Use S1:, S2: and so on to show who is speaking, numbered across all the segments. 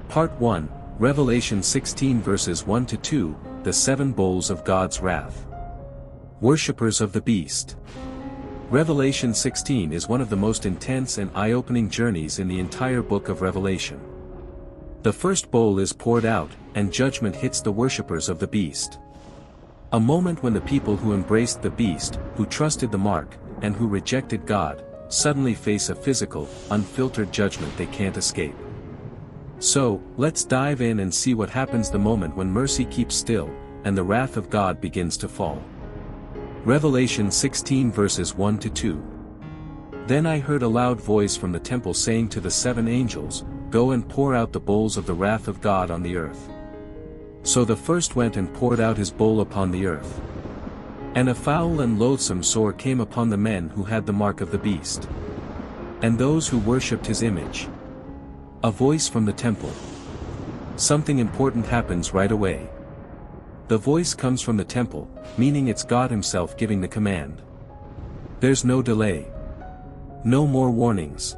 S1: Part 1, Revelation 16 verses 1 to 2, the 7 bowls of God's wrath. Worshippers of the Beast. Revelation 16 is one of the most intense and eye-opening journeys in the entire book of Revelation. The first bowl is poured out, and judgment hits the worshippers of the beast. A moment when the people who embraced the beast, who trusted the mark, and who rejected God, suddenly face a physical, unfiltered judgment they can't escape. So, let's dive in and see what happens the moment when mercy keeps still, and the wrath of God begins to fall. Revelation 16 verses 1 to 2. Then I heard a loud voice from the temple saying to the 7 angels, "Go and pour out the bowls of the wrath of God on the earth." So the first went and poured out his bowl upon the earth. And a foul and loathsome sore came upon the men who had the mark of the beast, and those who worshipped his image. A voice from the temple. Something important happens right away. The voice comes from the temple, meaning it's God himself giving the command. There's no delay. No more warnings.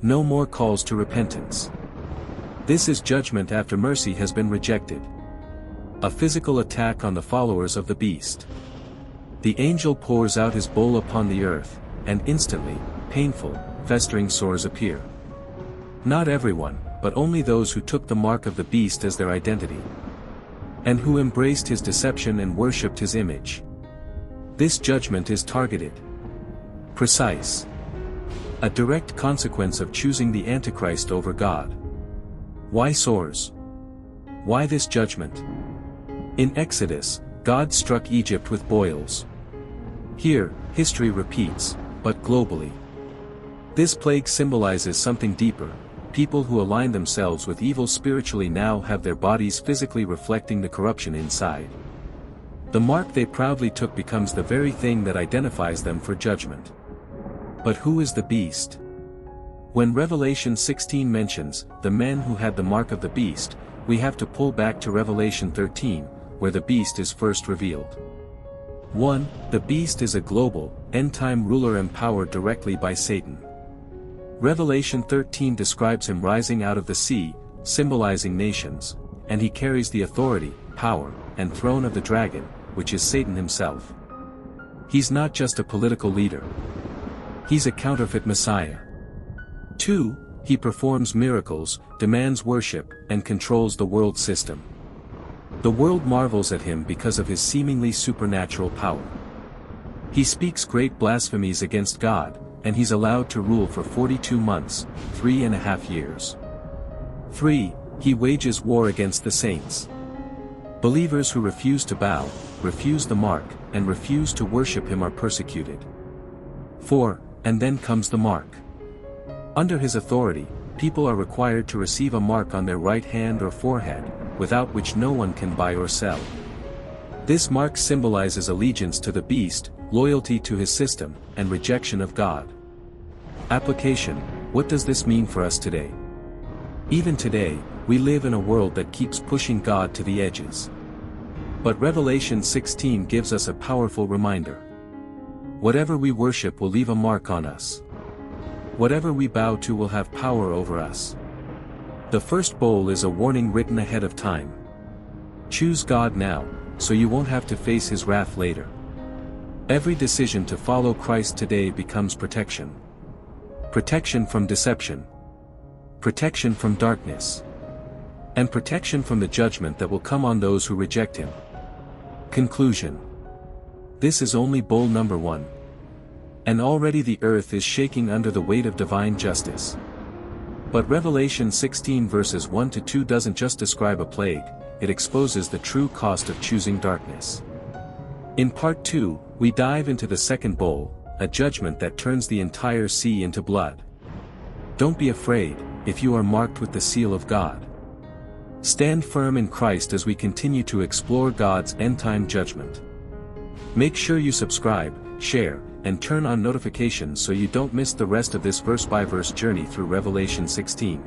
S1: No more calls to repentance. This is judgment after mercy has been rejected. A physical attack on the followers of the beast. The angel pours out his bowl upon the earth, and instantly, painful, festering sores appear. Not everyone, but only those who took the mark of the beast as their identity, and who embraced his deception and worshipped his image. This judgment is targeted. Precise. A direct consequence of choosing the Antichrist over God. Why sores? Why this judgment? In Exodus, God struck Egypt with boils. Here, history repeats, but globally. This plague symbolizes something deeper. People who align themselves with evil spiritually now have their bodies physically reflecting the corruption inside. The mark they proudly took becomes the very thing that identifies them for judgment. But who is the beast? When Revelation 16 mentions the men who had the mark of the beast, we have to pull back to Revelation 13, where the beast is first revealed. 1. The beast is a global, end-time ruler empowered directly by Satan. Revelation 13 describes him rising out of the sea, symbolizing nations, and he carries the authority, power, and throne of the dragon, which is Satan himself. He's not just a political leader. He's a counterfeit Messiah. 2. He performs miracles, demands worship, and controls the world system. The world marvels at him because of his seemingly supernatural power. He speaks great blasphemies against God, and he's allowed to rule for 42 months, 3.5 years. 3. He wages war against the saints. Believers who refuse to bow, refuse the mark, and refuse to worship him are persecuted. 4. And then comes the mark. Under his authority, people are required to receive a mark on their right hand or forehead, without which no one can buy or sell. This mark symbolizes allegiance to the beast, loyalty to his system, and rejection of God. Application: what does this mean for us today? Even today, we live in a world that keeps pushing God to the edges. But Revelation 16 gives us a powerful reminder. Whatever we worship will leave a mark on us. Whatever we bow to will have power over us. The first bowl is a warning written ahead of time. Choose God now, so you won't have to face his wrath later. Every decision to follow Christ today becomes protection. Protection from deception. Protection from darkness. And protection from the judgment that will come on those who reject him. Conclusion. This is only bowl number 1. And already the earth is shaking under the weight of divine justice. But Revelation 16 verses 1 to 2 doesn't just describe a plague, it exposes the true cost of choosing darkness. In part 2, we dive into the second bowl, a judgment that turns the entire sea into blood. Don't be afraid, if you are marked with the seal of God. Stand firm in Christ as we continue to explore God's end-time judgment. Make sure you subscribe, share, and turn on notifications so you don't miss the rest of this verse-by-verse journey through Revelation 16.